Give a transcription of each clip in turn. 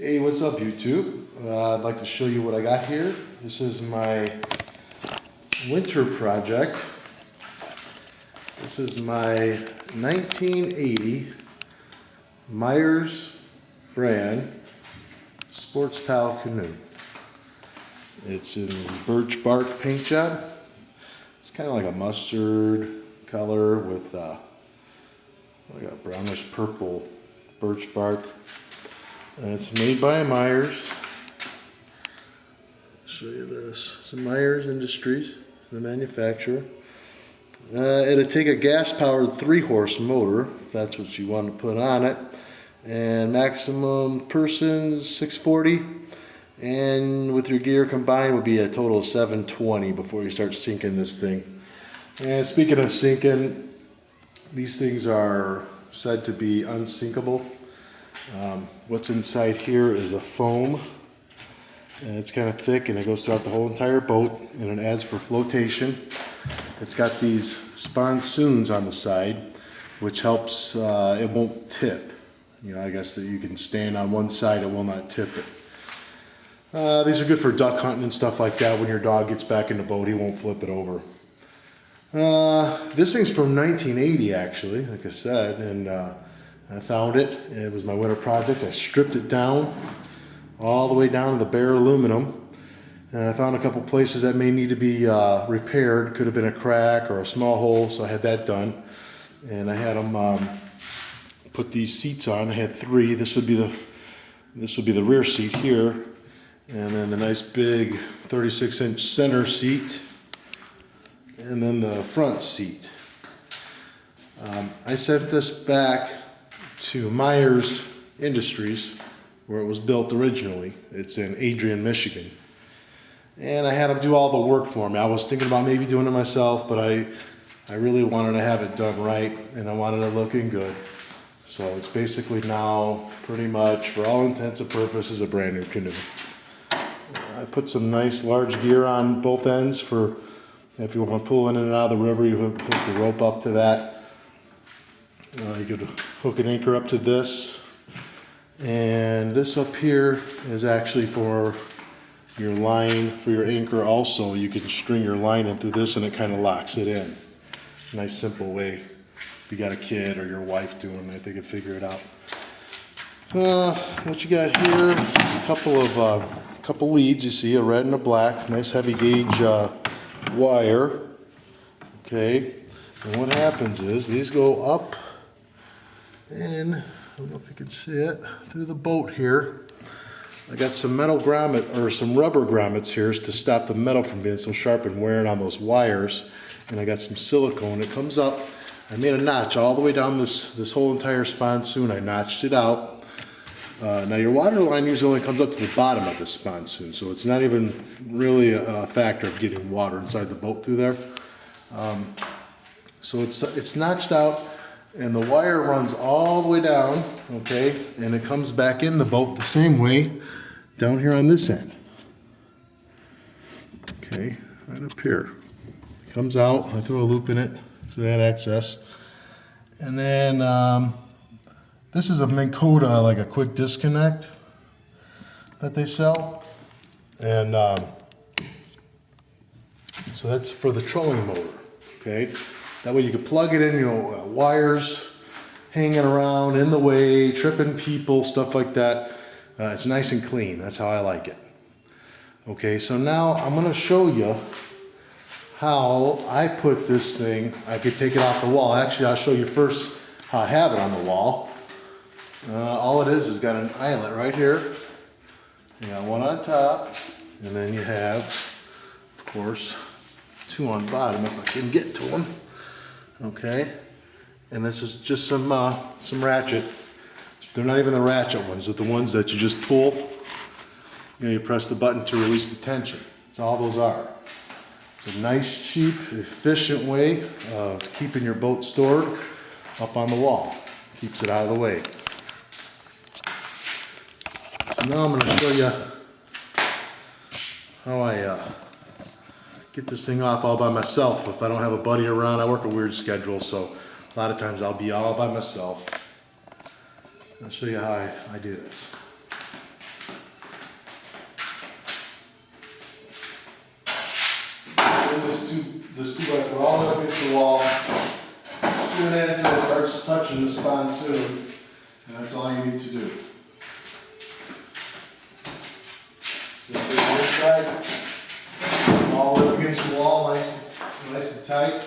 Hey, what's up YouTube? I'd like to show you what I got here. This is my winter project. This is my 1980 Meyers brand Sportspal canoe. It's in birch bark paint job. It's kind of like a mustard color with like a brownish purple birch bark. And it's made by Meyers. I'll show you this. It's Meyers Industries, the manufacturer. It'll take a gas-powered 3-horse motor, if that's what you want to put on it. And maximum persons 640. And with your gear combined would be a total of 720 before you start sinking this thing. And speaking of sinking, these things are said to be unsinkable. What's inside here is a foam, and it's kind of thick and it goes throughout the whole entire boat, and it adds for flotation. It's got these sponsoons on the side, which helps it won't tip. You know, I guess that you can stand on one side, it will not tip it. These are good for duck hunting and stuff like that. When your dog gets back in the boat, he won't flip it over. This thing's from 1980 actually, like I said, and I found it. It was my winter project. I stripped it down all the way down to the bare aluminum. And I found a couple places that may need to be repaired. Could have been a crack or a small hole, so I had that done. And I had them put these seats on. I had 3. This would be the rear seat here, and then the nice big 36-inch center seat, and then the front seat. I sent this back to Meyers Industries, where it was built originally. It's in Adrian, Michigan. And I had them do all the work for me. I was thinking about maybe doing it myself, but I really wanted to have it done right, and I wanted it looking good. So it's basically now, pretty much, for all intents and purposes, a brand new canoe. I put some nice large gear on both ends for if you want to pull in and out of the river, you hook the rope up to that. You could hook an anchor up to this, and this up here is actually for your line for your anchor. Also, you can string your line in through this and it kind of locks it in. Nice simple way. If you got a kid or your wife doing it, they can figure it out. What you got here is a couple leads. You see a red and a black, nice heavy gauge wire. Okay, and what happens is these go up. And I don't know if you can see it through the boat here. I got some metal grommet or some rubber grommets here to stop the metal from being so sharp and wearing on those wires. And I got some silicone. It comes up. I made a notch all the way down this whole entire sponsoon. I notched it out. Now your water line usually only comes up to the bottom of this sponsoon, so it's not even really a factor of getting water inside the boat through there. So it's notched out. And the wire runs all the way down, okay, and it comes back in the boat the same way down here on this end. Okay, right up here. It comes out, I throw a loop in it so that access. And then this is a Minn kota, like a quick disconnect that they sell. And so that's for the trolling motor, okay? That way you can plug it in, you know, wires hanging around in the way, tripping people, stuff like that. It's nice and clean. That's how I like it. Okay, so now I'm going to show you how I put this thing. I could take it off the wall. Actually, I'll show you first how I have it on the wall. All it is got an eyelet right here. You got one on top, and then you have, of course, 2 on bottom if I can get to them. Okay, and this is just some ratchet. They're not even the ratchet ones, they're the ones that you just pull. You know, you press the button to release the tension. That's all those are. It's a nice, cheap, efficient way of keeping your boat stored up on the wall. Keeps it out of the way. So now I'm going to show you how I get this thing off all by myself. If I don't have a buddy around, I work a weird schedule, so a lot of times I'll be all by myself. I'll show you how I do this. this 2x4 all the way up against the wall. Screw it in until it starts touching the sponsoon, and that's all you need to do. So on this side, all the way up against the wall, nice and tight.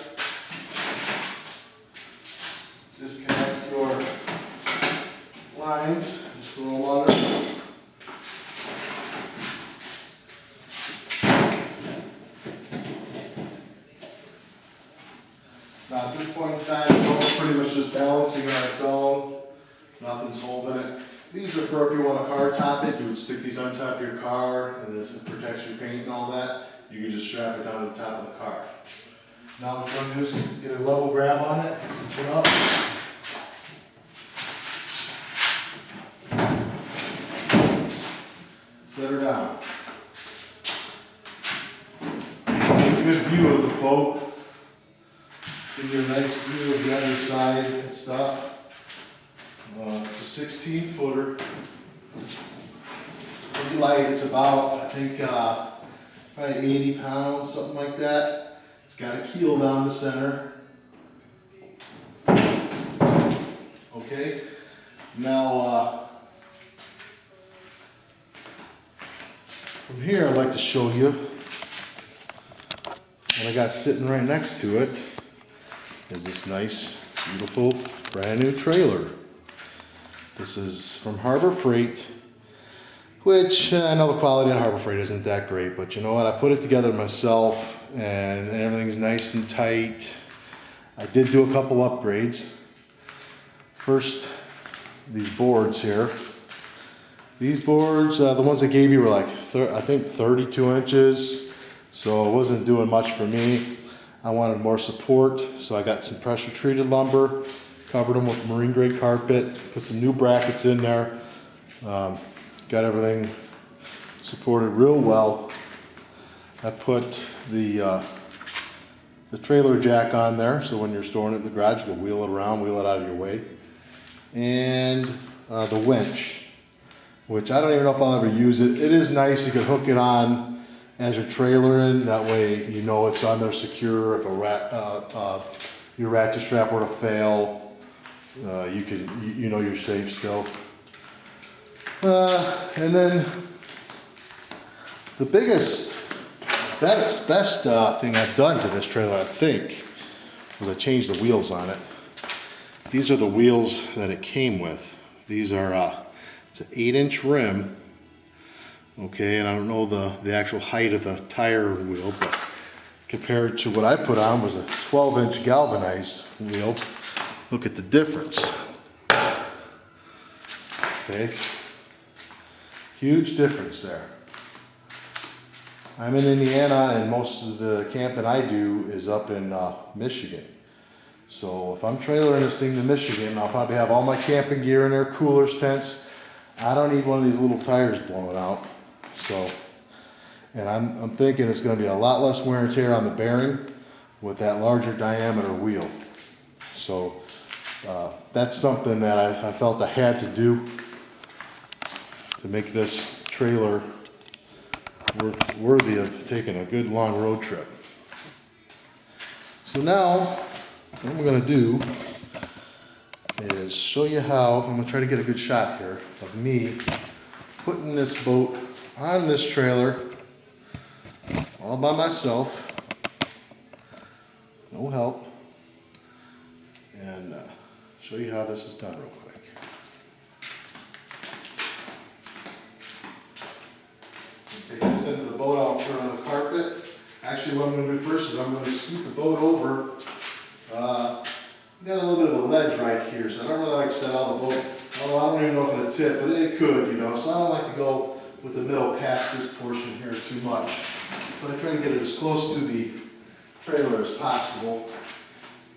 Disconnect your lines just a little longer. Now at this point in time, the boat's pretty much just balancing on its own. Nothing's holding it. These are for if you want to car top it, you would stick these on top of your car, and this protects your paint and all that. You can just strap it down to the top of the car. Now what you're going to do is get a level grab on it, put up. Set her down. Get a good view of the boat. Give you a nice view of the other side and stuff. It's a 16 footer. Pretty light. It's about, I think, probably 80 pounds, something like that. It's got a keel down the center. Okay. Now, from here, I'd like to show you what I got sitting right next to it. Is this nice, beautiful, brand new trailer. This is from Harbor Freight, which I know the quality on Harbor Freight isn't that great, but you know what? I put it together myself, and everything's nice and tight. I did do a couple upgrades. First, these boards here. These boards, the ones they gave you were like, I think 32 inches, so it wasn't doing much for me. I wanted more support, so I got some pressure treated lumber, covered them with marine grade carpet, put some new brackets in there, got everything supported real well. I put the trailer jack on there, so when you're storing it in the garage, you can wheel it around, wheel it out of your way. And the winch, which I don't even know if I'll ever use it. It is nice, you can hook it on as your trailer in, that way you know it's on there secure. If your ratchet strap were to fail, you know you're safe still. And then the best thing I've done to this trailer, I think, was I changed the wheels on it. These are the wheels that it came with. These are it's an 8-inch rim. Okay, and I don't know the actual height of the tire wheel, but compared to what I put on was a 12-inch galvanized wheel. Look at the difference. Okay, huge difference there. I'm in Indiana, and most of the camping I do is up in Michigan. So if I'm trailering this thing to Michigan, I'll probably have all my camping gear in there, coolers, tents. I don't need one of these little tires blowing out. So, and I'm thinking it's going to be a lot less wear and tear on the bearing with that larger diameter wheel. So that's something that I felt I had to do to make this trailer worthy of taking a good long road trip. So now what I'm going to do is show you how. I'm going to try to get a good shot here of me putting this boat on this trailer all by myself, no help, and show you how this is done real quick. Take this into the boat, I'll put it on the carpet. Actually, what I'm going to do first is I'm going to scoot the boat over. Got a little bit of a ledge right here, so I don't really like to set out the boat. Although I don't even know if it'll tip, but it could, you know. So I don't like to go with the middle past this portion here too much. But I try to get it as close to the trailer as possible,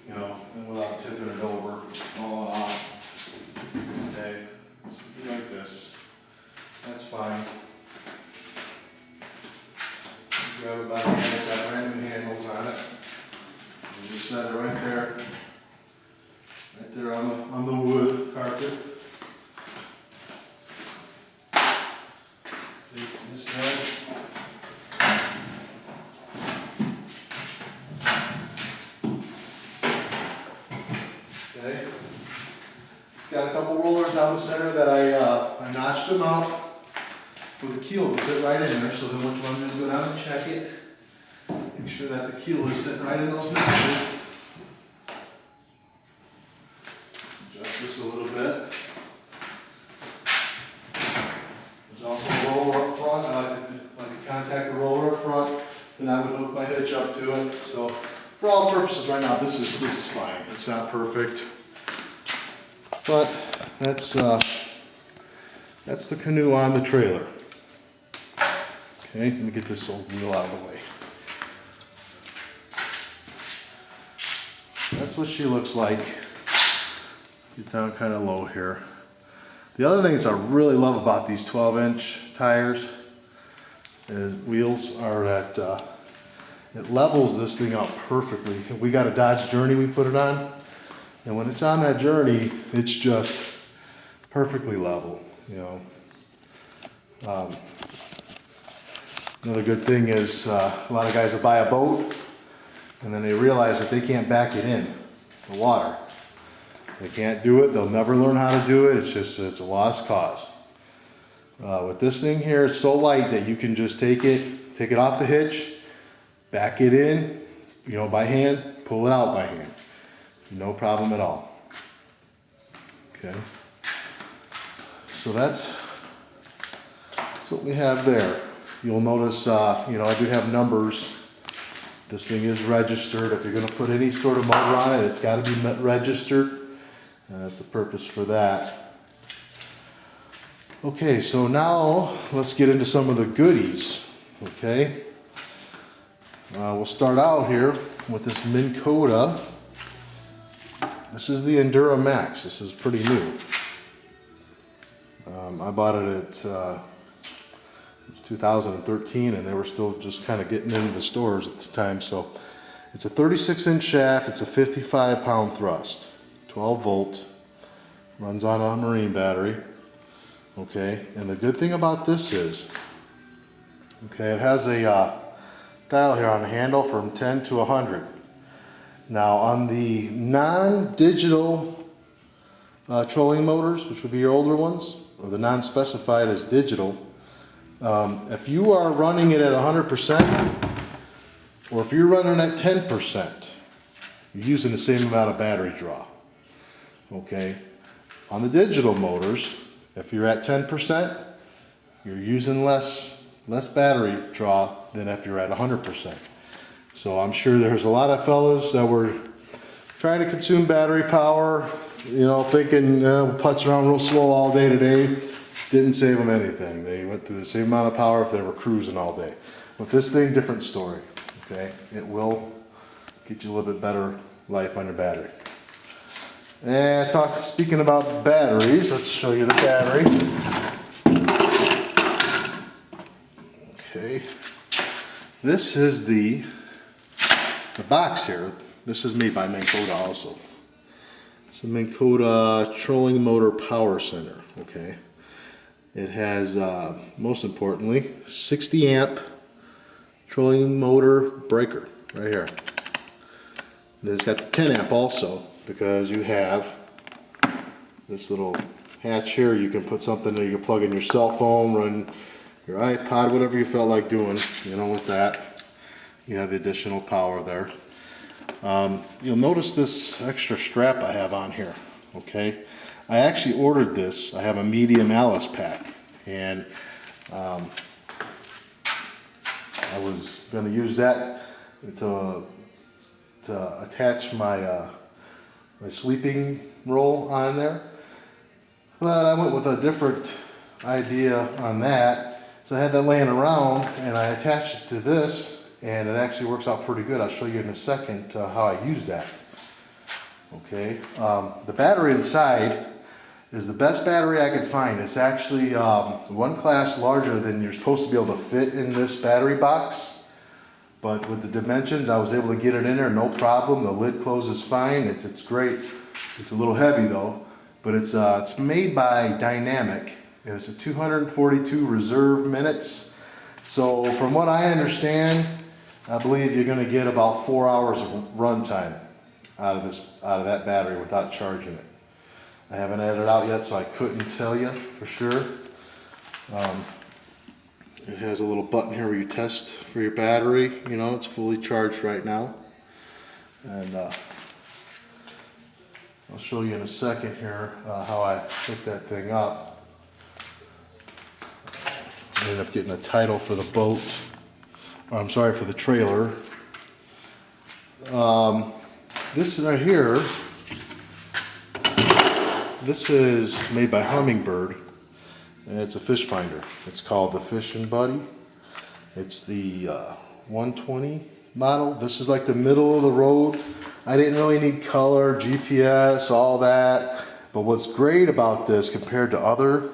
you know, and without tipping it over, falling off. Okay, so do like this. That's fine. Grab it by the hand, it's got random handles on it. And just set it right there. Right there on the wood carpet. Take this head. got a couple rollers down the center that I notched them out for the keel to fit right in there. So then what you want to do is go down and check it. Make sure that the keel is sitting right in those notches. Adjust this a little bit. There's also a roller up front. I like to contact the roller up front. Then I would hook my hitch up to it. So for all purposes right now, this is fine. It's not perfect, but that's the canoe on the trailer. Okay, let me get this old wheel out of the way. That's what she looks like. Get down kind of low here. The other things I really love about these 12-inch tires wheels are that it levels this thing out perfectly. We got a Dodge Journey we put it on, and when it's on that Journey, it's just perfectly level, you know. Another good thing is a lot of guys will buy a boat and then they realize that they can't back it in the water. They can't do it, they'll never learn how to do it, it's a lost cause. With this thing here, it's so light that you can just take it off the hitch, back it in, you know, by hand, pull it out by hand. No problem at all. Okay. So that's what we have there. You'll notice, you know, I do have numbers. This thing is registered. If you're going to put any sort of motor on it, it's got to be registered. And that's the purpose for that. Okay, so now let's get into some of the goodies. Okay, we'll start out here with this Minn Kota. This is the Endura Max. This is pretty new. I bought it at 2013, and they were still just kind of getting into the stores at the time. So it's a 36-inch shaft. It's a 55-pound thrust, 12 volt, runs on a marine battery. Okay, and the good thing about this is, okay, it has a dial here on the handle from 10 to 100. Now on the non-digital trolling motors, which would be your older ones, or the non-specified as digital, if you are running it at 100%, or if you're running at 10%, you're using the same amount of battery draw. Okay, on the digital motors, if you're at 10%, you're using less battery draw than if you're at 100%. So I'm sure there's a lot of fellas that were trying to consume battery power, you know, thinking we'll putz around real slow all day today. Didn't save them anything. They went through the same amount of power if they were cruising all day. With this thing, different story. Okay, it will get you a little bit better life on your battery. And speaking about batteries, let's show you the battery. Okay, this is the box here. This is made by Minn Kota also. It's a Minn Kota Trolling Motor Power Center. Okay, it has most importantly 60 amp trolling motor breaker right here. And then it's got the 10 amp also, because you have this little hatch here. You can put something that you can plug in your cell phone, run your iPod, whatever you felt like doing, you know, with that. You have the additional power there. You'll notice this extra strap I have on here, okay? I actually ordered this. I have a medium Alice pack, and I was going to use that to attach my my sleeping roll on there, but I went with a different idea on that. So I had that laying around, and I attached it to this, and it actually works out pretty good. I'll show you in a second how I use that. Okay, the battery inside is the best battery I could find. It's actually one class larger than you're supposed to be able to fit in this battery box. But with the dimensions, I was able to get it in there, no problem. The lid closes fine. It's great. It's a little heavy though, but it's made by Dynamic, and it's a 242 reserve minutes. So from what I understand, I believe you're going to get about 4 hours of run time out of that battery without charging it. I haven't added it out yet, so I couldn't tell you for sure. It has a little button here where you test for your battery. You know, it's fully charged right now. And I'll show you in a second here how I hooked that thing up. I ended up getting a title for the boat. Or, I'm sorry, for the trailer. This right here, this is made by Hummingbird, and it's a fish finder. It's called the Fishin Buddy. It's the 120 model. This is like the middle of the road. I didn't really need color, GPS, all that. But what's great about this compared to other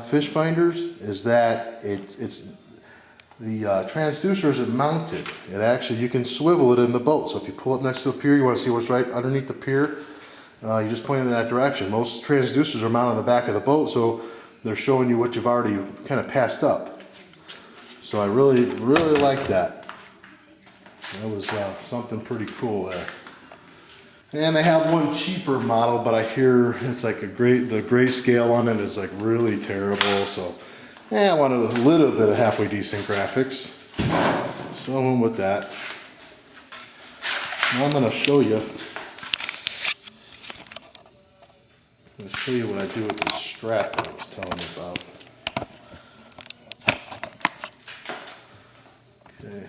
fish finders is that it's the transducer isn't mounted. It actually, you can swivel it in the boat. So if you pull up next to the pier, you want to see what's right underneath the pier, you just point in that direction. Most transducers are mounted on the back of the boat, so they're showing you what you've already kind of passed up. So I really like that. That was something pretty cool there. And they have one cheaper model, but I hear it's like the grayscale on it is like really terrible. So I wanted a little bit of halfway decent graphics. So I went with that. Now I'm going to show you. I'm going to show you what I do with this strap that I was telling you about. Okay.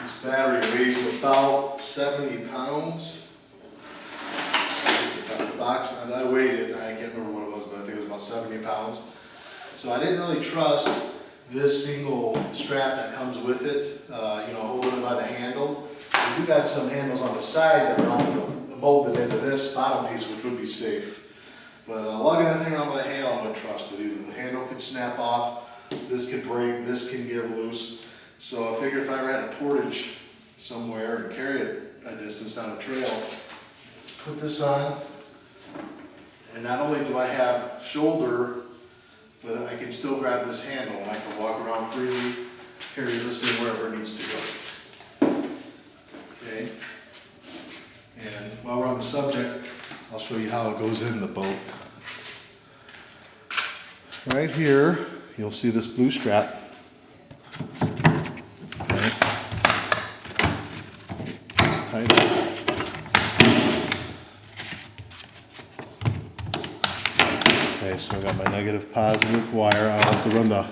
This battery weighs about 70 pounds. The box, and I weighed it, I can't remember what it was, but I think it was about 70 pounds. So I didn't really trust this single strap that comes with it, you know, holding it by the handle. We do got some handles on the side that are molded into this bottom piece, which would be safe. But lugging that thing around by the handle, I'm going to trust it. Either the handle could snap off, this could break, this can give loose. So I figured if I ever had a portage somewhere and carry it a distance down a trail, put this on, and not only do I have shoulder, but I can still grab this handle and I can walk around freely, carry this thing wherever it needs to go. Okay. And while we're on the subject, I'll show you how it goes in the boat. Right here, you'll see this blue strap. Okay. Just tight up. Okay, so I got my negative positive wire. I'll have to run the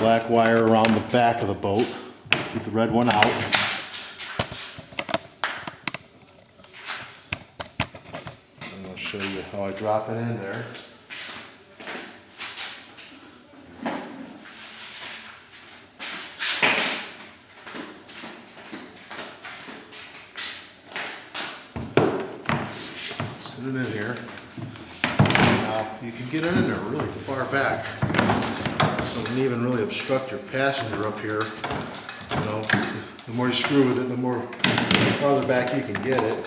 black wire around the back of the boat. Keep the red one out. And I'll show you how I drop it in there. Sit it in here. Now you can get it in there really far back, so it wouldn't even really obstruct your passenger up here. You know, the more you screw with it, the more farther back you can get it.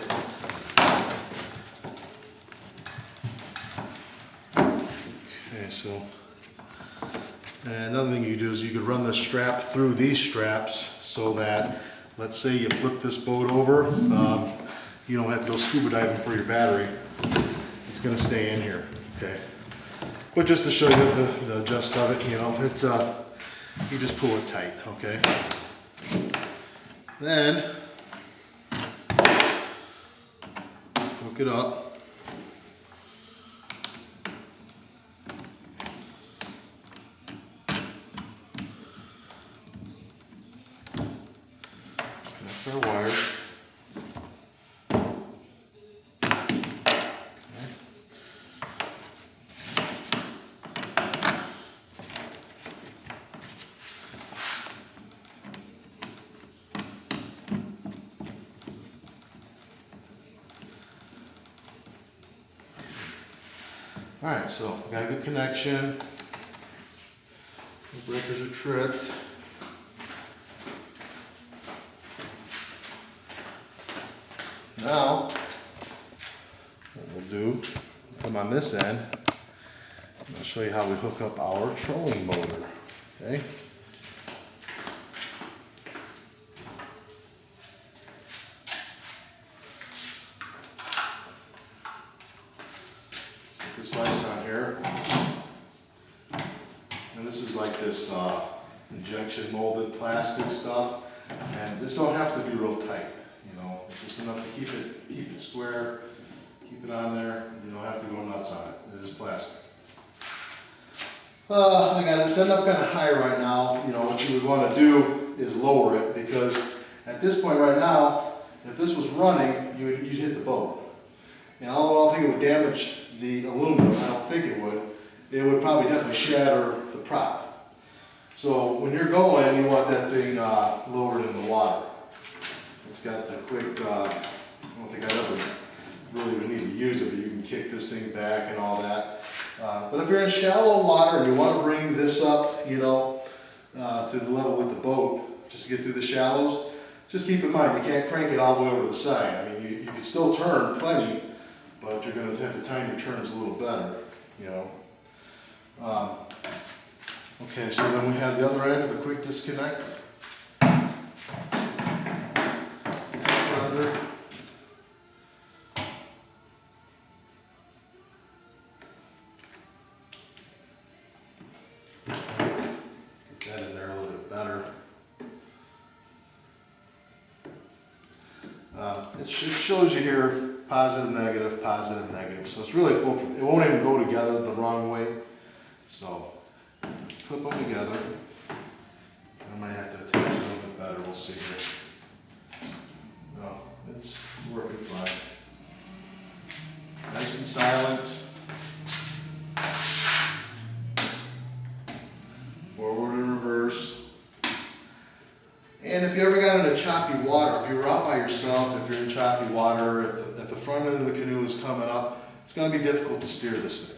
Okay, so and another thing you do is you could run the strap through these straps so that, let's say you flip this boat over, you don't have to go scuba diving for your battery. It's going to stay in here, okay? But just to show you the gist of it, you know, it's you just pull it tight, okay? Then hook it up. Connect our wire. Alright, so got a good connection. The breakers are tripped. Now, what we'll do, come on this end, I'll show you how we hook up our trolling motor. Okay? this vise on here. And this is like this injection molded plastic stuff. And this don't have to be real tight, you know, just enough to keep it square, keep it on there. You don't have to go nuts on it. It is plastic. I got it set up kind of high right now. You know, what you would want to do is lower it, because at this point right now, if this was running, you'd hit the boat. And although I don't think it would damage the aluminum, I don't think it would probably definitely shatter the prop. So when you're going, you want that thing lowered in the water. It's got the quick, I don't think I ever really would need to use it, but you can kick this thing back and all that. But if you're in shallow water and you want to bring this up, you know, to the level with the boat, just to get through the shallows, just keep in mind, you can't crank it all the way over to the side. I mean, you can still turn plenty, but you're going to have to time your turns a little better, you know. Okay, so then we have the other end of the quick disconnect. That's under. Get that in there a little bit better. It shows you here positive, negative, positive, negative. So it's really full. It won't even go together the wrong way. So flip them together. I might have to attach it a little bit better. We'll see here. No, it's working fine. Nice and silent. Forward and reverse. And if you ever got into choppy water, if you were out by yourself, if you're in choppy water, if the front end of the canoe is coming up, it's going to be difficult to steer this thing.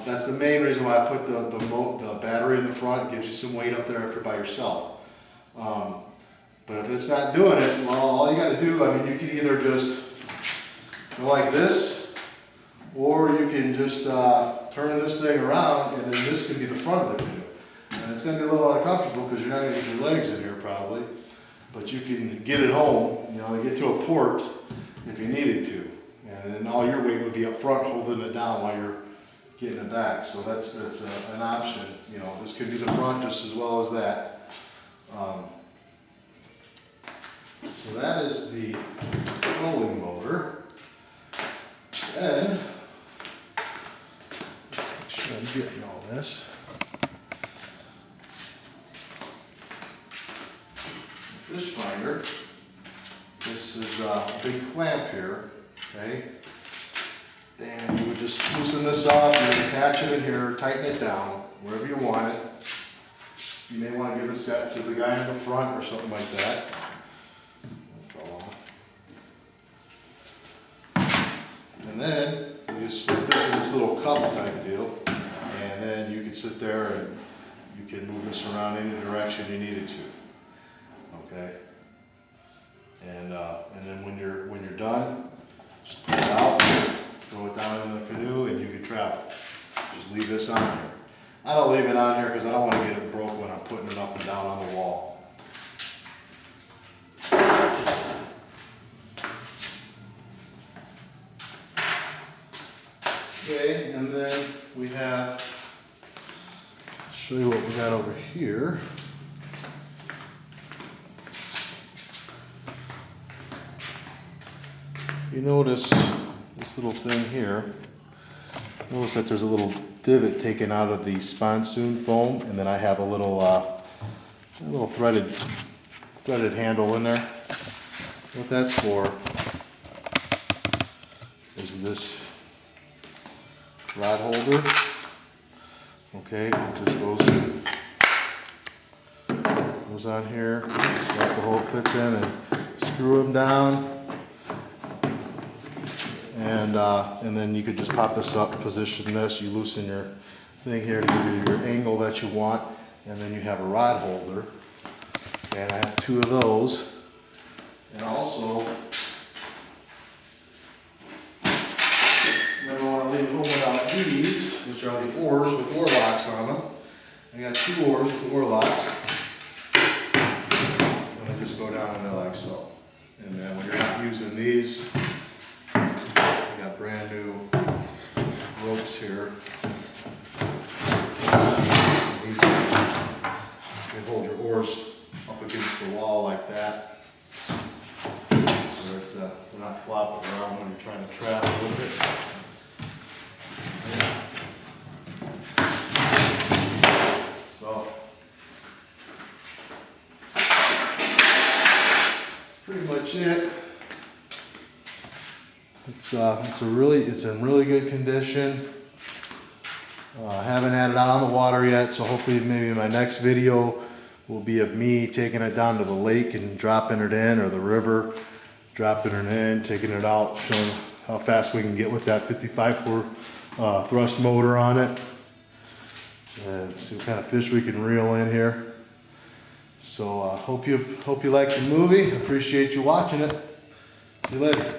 That's the main reason why I put the battery in the front. It gives you some weight up there if you're by yourself. But if it's not doing it, well, all you got to do, I mean, you can either just go like this, or you can just turn this thing around, and then this can be the front of the canoe. And it's going to be a little uncomfortable because you're not going to get your legs in here probably, but you can get it home, you know, get to a port if you needed to. And then all your weight would be up front holding it down while you're getting it back. So that's an option. You know, this could be the front just as well as that. So that is the trolling motor. Then, let's make sure I'm getting all this. Fish finder. This is a big clamp here, okay? And you would just loosen this up, you would attach it in here, tighten it down, wherever you want it. You may want to give this to the guy in the front or something like that. And then you just slip this in this little cup type deal, and then you can sit there and you can move this around any direction you needed to. Okay, and then when you're done, just pull it out, throw it down in the canoe, and you can travel. Just leave this on here. I don't leave it on here because I don't want to get it broke when I'm putting it up and down on the wall. Okay, and then we have, I'll show you what we got over here. You notice this little thing here. Notice that there's a little divot taken out of the sponsoon foam, and then I have a little threaded handle in there. What that's for is this rod holder. Okay, it just goes on here. Just let the hole fits in and screw them down. And then you could just pop this up, position this, you loosen your thing here to give you your angle that you want, and then you have a rod holder. And I have two of those. And also, never want to leave home without these, which are the oars with oar locks on them. I got two oars with oar locks. And they just go down in there like so. And then when you're not using these, brand new ropes here. You hold your oars up against the wall like that, so that they're not flopping around when you're trying to travel with it. So that's pretty much it. It's in really good condition. I haven't had it out on the water yet, so hopefully maybe my next video will be of me taking it down to the lake and dropping it in, or the river, dropping it in, taking it out, showing how fast we can get with that 55 thrust motor on it, and see what kind of fish we can reel in here. So hope you like the movie. Appreciate you watching it. See you later.